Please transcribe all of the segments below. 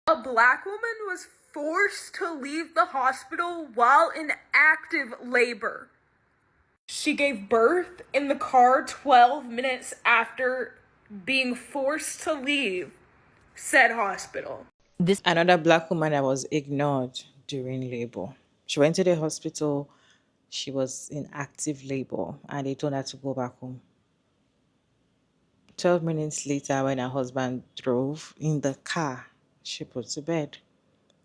A Black woman was forced to leave the hospital while in active labor. She gave birth in the car 12 minutes after being forced to leave said hospital. Another Black woman that was ignored during labor. She went to the hospital. She was in active labor and they told her to go back home. 12 minutes later, when her husband drove in the car, she put to bed.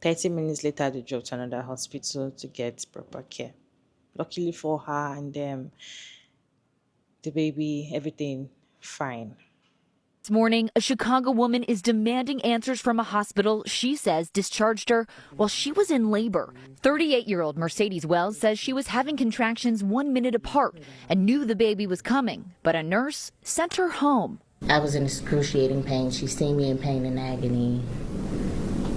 30 minutes later, they drove to another hospital to get proper care. Luckily for her and them, the baby, everything fine. This morning, a Chicago woman is demanding answers from a hospital she says discharged her while she was in labor. 38-year-old Mercedes Wells says she was having contractions 1 minute apart and knew the baby was coming, but a nurse sent her home. I was in excruciating pain. She seen me in pain and agony,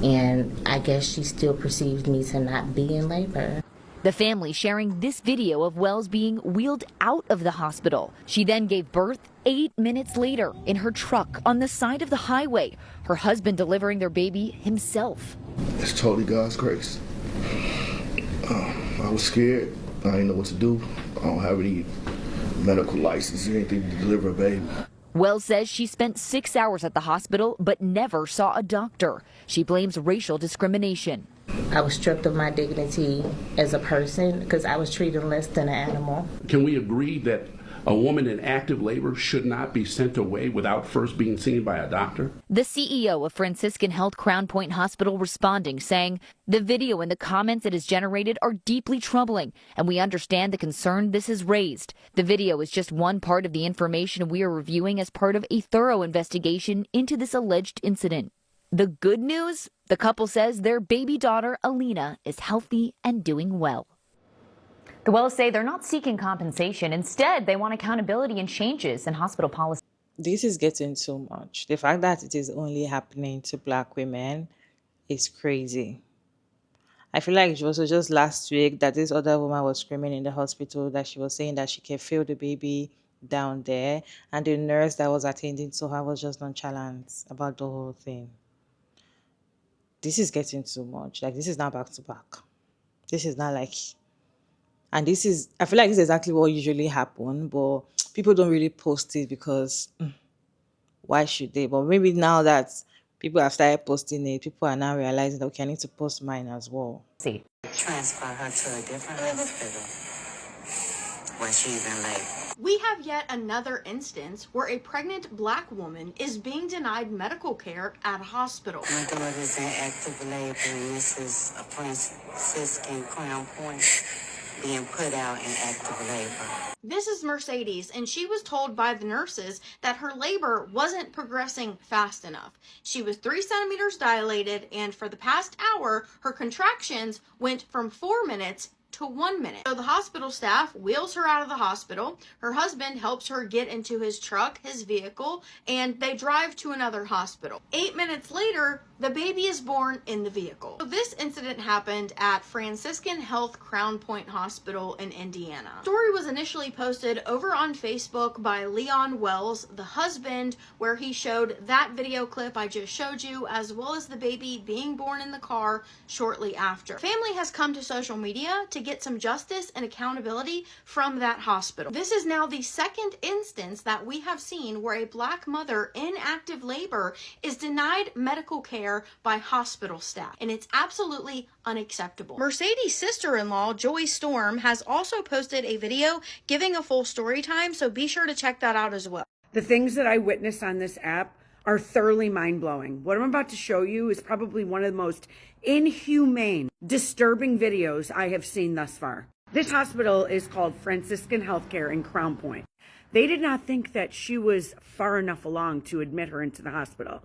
and I guess she still perceives me to not be in labor. The family sharing this video of Wells being wheeled out of the hospital. She then gave birth 8 minutes later in her truck on the side of the highway, her husband delivering their baby himself. It's totally God's grace. I was scared. I didn't know what to do. I don't have any medical license or anything to deliver a baby. Wells says she spent 6 hours at the hospital but never saw a doctor. She blames racial discrimination. I was stripped of my dignity as a person because I was treated less than an animal. Can we agree that a woman in active labor should not be sent away without first being seen by a doctor? The CEO of Franciscan Health Crown Point Hospital responding, saying the video and the comments it has generated are deeply troubling, and we understand the concern this has raised. The video is just one part of the information we are reviewing as part of a thorough investigation into this alleged incident. The good news? The couple says their baby daughter, Alina, is healthy and doing well. The Wells say they're not seeking compensation. Instead, they want accountability and changes in hospital policy. This is getting too much. The fact that it is only happening to Black women is crazy. I feel like it was just last week that this other woman was screaming in the hospital that she was saying that she can feel the baby down there, and the nurse that was attending to her was just nonchalant about the whole thing. This is getting too much. Like, this is not back to back. This is not like, and this is, I feel like this is exactly what usually happen, but people don't really post it because why should they? But maybe now that people have started posting it, people are now realizing that, okay, I need to post mine as well. See. Transfer her to a different hospital when she's in labor. We have yet another instance where a pregnant Black woman is being denied medical care at a hospital. My daughter's in active labor, and this is a Franciscan Crown Point being put out in active labor. This is Mercedes, and she was told by the nurses that her labor wasn't progressing fast enough. She was 3 centimeters dilated, and for the past hour, her contractions went from 4 minutes to 1 minute. So the hospital staff wheels her out of the hospital. Her husband helps her get into his truck, his vehicle, and they drive to another hospital. 8 minutes later, the baby is born in the vehicle. So this incident happened at Franciscan Health Crown Point Hospital in Indiana. The story was initially posted over on Facebook by Leon Wells, the husband, where he showed that video clip I just showed you, as well as the baby being born in the car shortly after. Family has come to social media to get some justice and accountability from that hospital. This is now the second instance that we have seen where a Black mother in active labor is denied medical care by hospital staff, and it's absolutely unacceptable. Mercedes' sister-in-law, Joy Storm, has also posted a video giving a full story time, so be sure to check that out as well. The things that I witnessed on this app are thoroughly mind-blowing. What I'm about to show you is probably one of the most inhumane, disturbing videos I have seen thus far. This hospital is called Franciscan Healthcare in Crown Point. They did not think that she was far enough along to admit her into the hospital.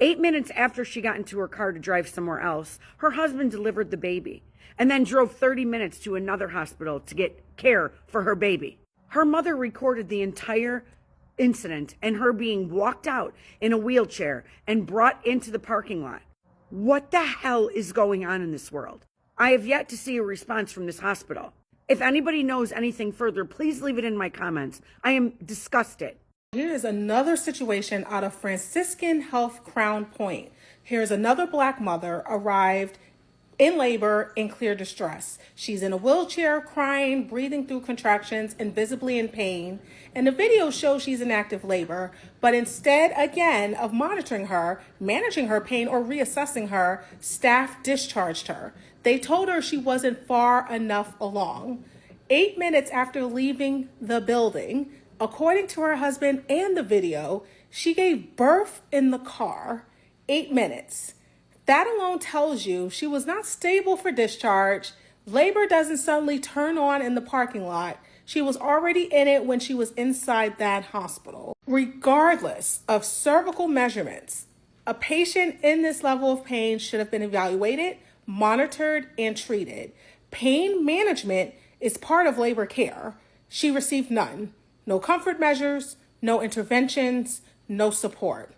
8 minutes after she got into her car to drive somewhere else, her husband delivered the baby and then drove 30 minutes to another hospital to get care for her baby. Her mother recorded the entire incident and her being walked out in a wheelchair and brought into the parking lot. What the hell is going on in this world? I have yet to see a response from this hospital. If anybody knows anything further, please leave it in my comments. I am disgusted. Here is another situation out of Franciscan Health Crown Point. Here's another Black mother arrived in labor in clear distress. She's in a wheelchair, crying, breathing through contractions, and visibly in pain. And the video shows she's in active labor, but instead, again, of monitoring her, managing her pain, or reassessing her, staff discharged her. They told her she wasn't far enough along. 8 minutes after leaving the building, according to her husband and the video, she gave birth in the car. 8 minutes. That alone tells you she was not stable for discharge. Labor doesn't suddenly turn on in the parking lot. She was already in it when she was inside that hospital. Regardless of cervical measurements, a patient in this level of pain should have been evaluated, monitored, and treated. Pain management is part of labor care. She received none. No comfort measures, no interventions, no support.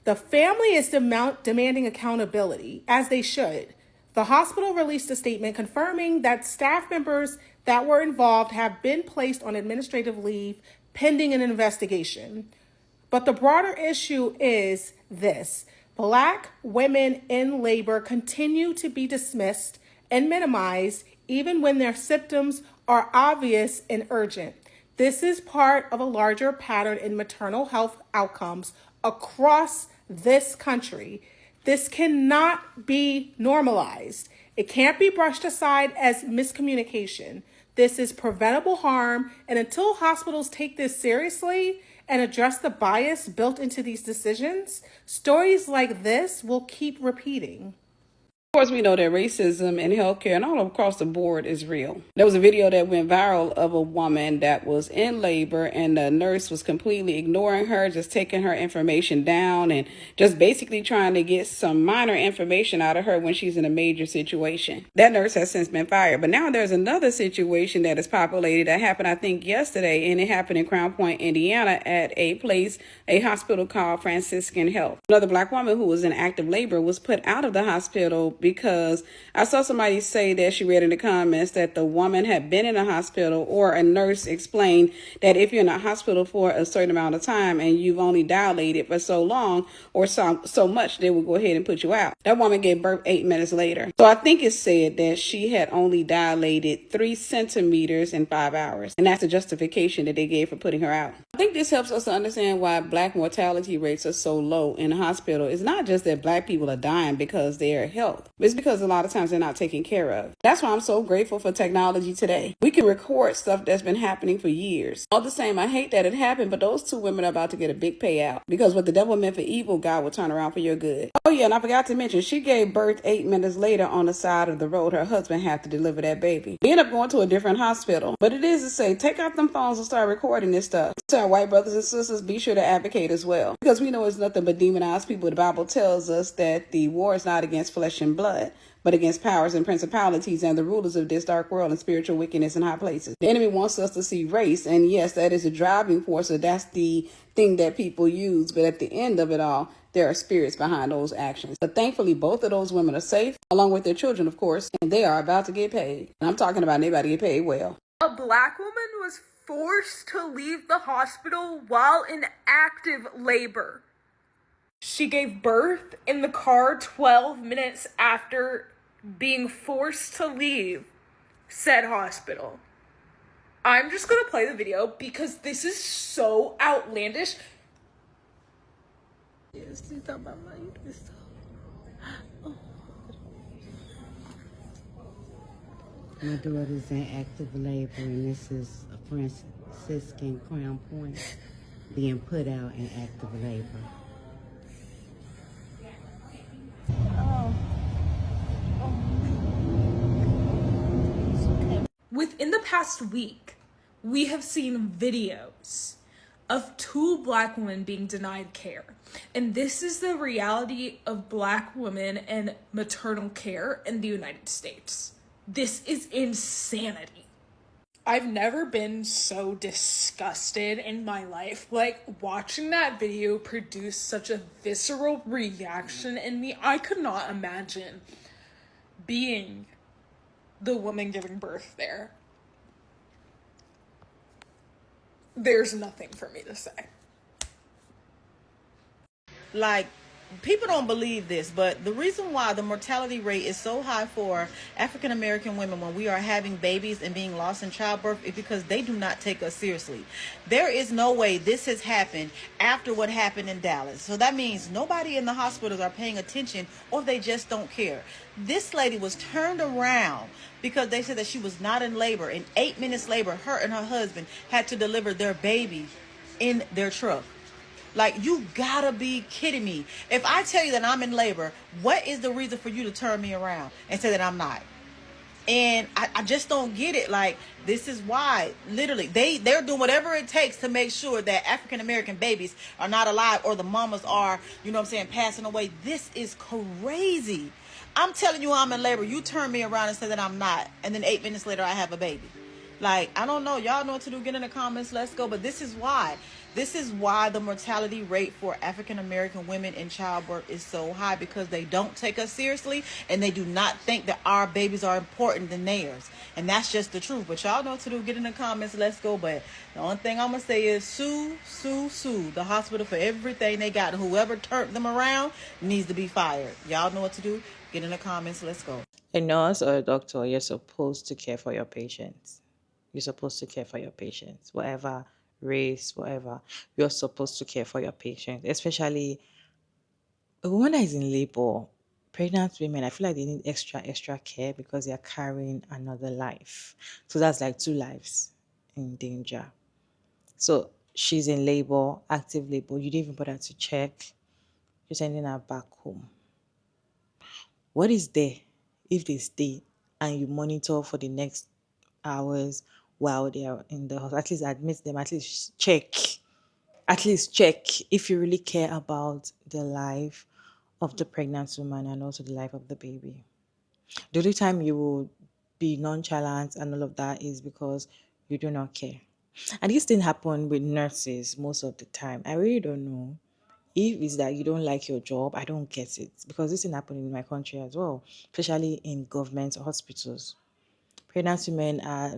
The family is demanding accountability, as they should. The hospital released a statement confirming that staff members that were involved have been placed on administrative leave pending an investigation. But the broader issue is this: Black women in labor continue to be dismissed and minimized even when their symptoms are obvious and urgent. This is part of a larger pattern in maternal health outcomes across this country. This cannot be normalized. It can't be brushed aside as miscommunication. This is preventable harm, and until hospitals take this seriously and address the bias built into these decisions, stories like this will keep repeating. Of course, we know that racism in healthcare and all across the board is real. There was a video that went viral of a woman that was in labor and the nurse was completely ignoring her, just taking her information down and just basically trying to get some minor information out of her when she's in a major situation. That nurse has since been fired. But now there's another situation that is populated that happened, I think, yesterday, and it happened in Crown Point, Indiana at a hospital called Franciscan Health. Another Black woman who was in active labor was put out of the hospital because I saw somebody say that she read in the comments that the woman had been in a hospital, or a nurse explained that if you're in a hospital for a certain amount of time and you've only dilated for so long or so much, they will go ahead and put you out. That woman gave birth 8 minutes later. So I think it said that she had only dilated 3 centimeters in 5 hours. And that's the justification that they gave for putting her out. I think this helps us to understand why Black mortality rates are so low in the hospital. It's not just that Black people are dying because they are health. It's because a lot of times they're not taken care of. That's why I'm so grateful for technology today. We can record stuff that's been happening for years. All the same, I hate that it happened, but those 2 women are about to get a big payout, because what the devil meant for evil, God will turn around for your good. Oh yeah, and I forgot to mention, she gave birth 8 minutes later on the side of the road. Her husband had to deliver that baby. They ended up going to a different hospital. But it is to say, take out them phones and start recording this stuff. To our white brothers and sisters, be sure to advocate as well, because we know it's nothing but demonized people. The Bible tells us that the war is not against flesh and blood, but against powers and principalities and the rulers of this dark world and spiritual wickedness in high places. The enemy wants us to see race, and yes, that is a driving force, so that's the thing that people use. But at the end of it all, there are spirits behind those actions. But thankfully, both of those women are safe, along with their children, of course, and they are about to get paid. And I'm talking about anybody get paid well. A Black woman was forced to leave the hospital while in active labor. She gave birth in the car 12 minutes after being forced to leave said hospital. I'm just gonna play the video because this is so outlandish. My daughter's in active labor, and this is a Franciscan Crown Point being put out in active labor. Within the past week, we have seen videos of 2 Black women being denied care. And this is the reality of Black women and maternal care in the United States. This is insanity. I've never been so disgusted in my life. Like, watching that video produce such a visceral reaction in me. I could not imagine being the woman giving birth there. There's nothing for me to say. Like, people don't believe this, but the reason why the mortality rate is so high for African American women when we are having babies and being lost in childbirth is because they do not take us seriously. There is no way this has happened after what happened in Dallas. So that means nobody in the hospitals are paying attention, or they just don't care. This lady was turned around because they said that she was not in labor. In 8 minutes labor, her and her husband had to deliver their baby in their truck. Like, you gotta be kidding me. If I tell you that I'm in labor, what is the reason for you to turn me around and say that I'm not? And I just don't get it. Like, this is why, literally, they're doing whatever it takes to make sure that African American babies are not alive, or the mamas are, you know what I'm saying, passing away. This is crazy. I'm telling you I'm in labor. You turn me around and say that I'm not. And then 8 minutes later, I have a baby. Like, I don't know. Y'all know what to do. Get in the comments. Let's go. But this is why. This is why the mortality rate for African American women in childbirth is so high, because they don't take us seriously, and they do not think that our babies are important than theirs. And that's just the truth. But y'all know what to do. Get in the comments. Let's go. But the only thing I'm going to say is sue the hospital for everything they got. Whoever turned them around needs to be fired. Y'all know what to do. Get in the comments. Let's go. A nurse or a doctor, you're supposed to care for your patients. You're supposed to care for your patients, whatever race, whatever. You're supposed to care for your patients, especially a woman that is in labor. Pregnant women, I feel like they need extra care because they are carrying another life. So that's like 2 lives in danger. So she's in labor, active labor. You didn't even bother to check. You're sending her back home. What is there if they stay and you monitor for the next hours while they are in the hospital? At least admit them, at least check. At least check if you really care about the life of the pregnant woman and also the life of the baby. The only time you will be nonchalant and all of that is because you do not care. And this thing happen with nurses most of the time. I really don't know if it's that you don't like your job. I don't get it, because this thing happened in my country as well, especially in government hospitals. Pregnant women are,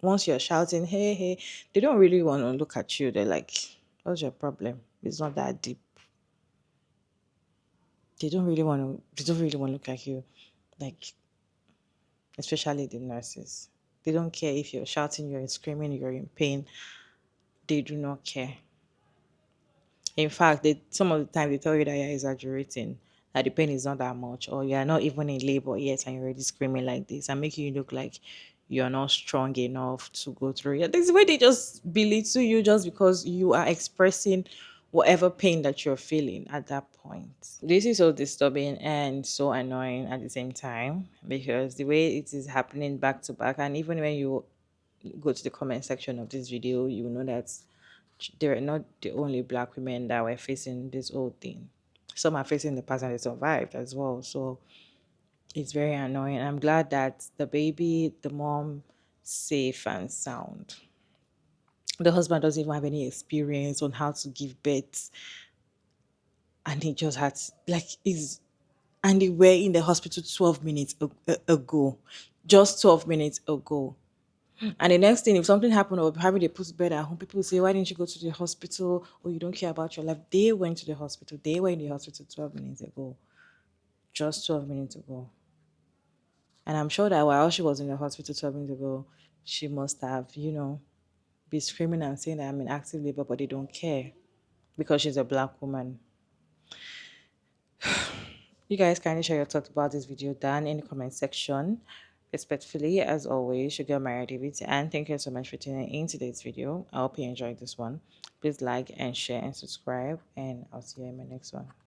once you're shouting, hey, hey, they don't really want to look at you. They're like, what's your problem? It's not that deep. They don't really want to look at you. Like, especially the nurses. They don't care if you're shouting, you're screaming, you're in pain. They do not care. In fact, some of the time they tell you that you're exaggerating, that the pain is not that much, or you're not even in labor yet and you're already screaming like this and making you look like you're not strong enough to go through it. This is where they just belittle you just because you are expressing whatever pain that you're feeling at that point. This is so disturbing and so annoying at the same time, because the way it is happening back to back, and even when you go to the comment section of this video, you will know that they're not the only Black women that were facing this whole thing. Some are facing the past and they survived as well. So it's very annoying. I'm glad that the baby, the mom, safe and sound. The husband doesn't even have any experience on how to give birth, and he just had like is, and they were in the hospital 12 minutes ago, just 12 minutes ago. And the next thing, if something happened or probably they put to bed at home, people say, why didn't you go to the hospital? Or you don't care about your life. They went to the hospital. They were in the hospital 12 minutes ago. Just 12 minutes ago. And I'm sure that while she was in the hospital 12 minutes ago, she must have, be screaming and saying that I'm in active labor, but they don't care because she's a Black woman. You guys kindly share your thoughts about this video down in the comment section. Respectfully, as always, Sugar Mary David, and thank you so much for tuning in today's video. I hope you enjoyed this one. Please like and share and subscribe, and I'll see you in my next one.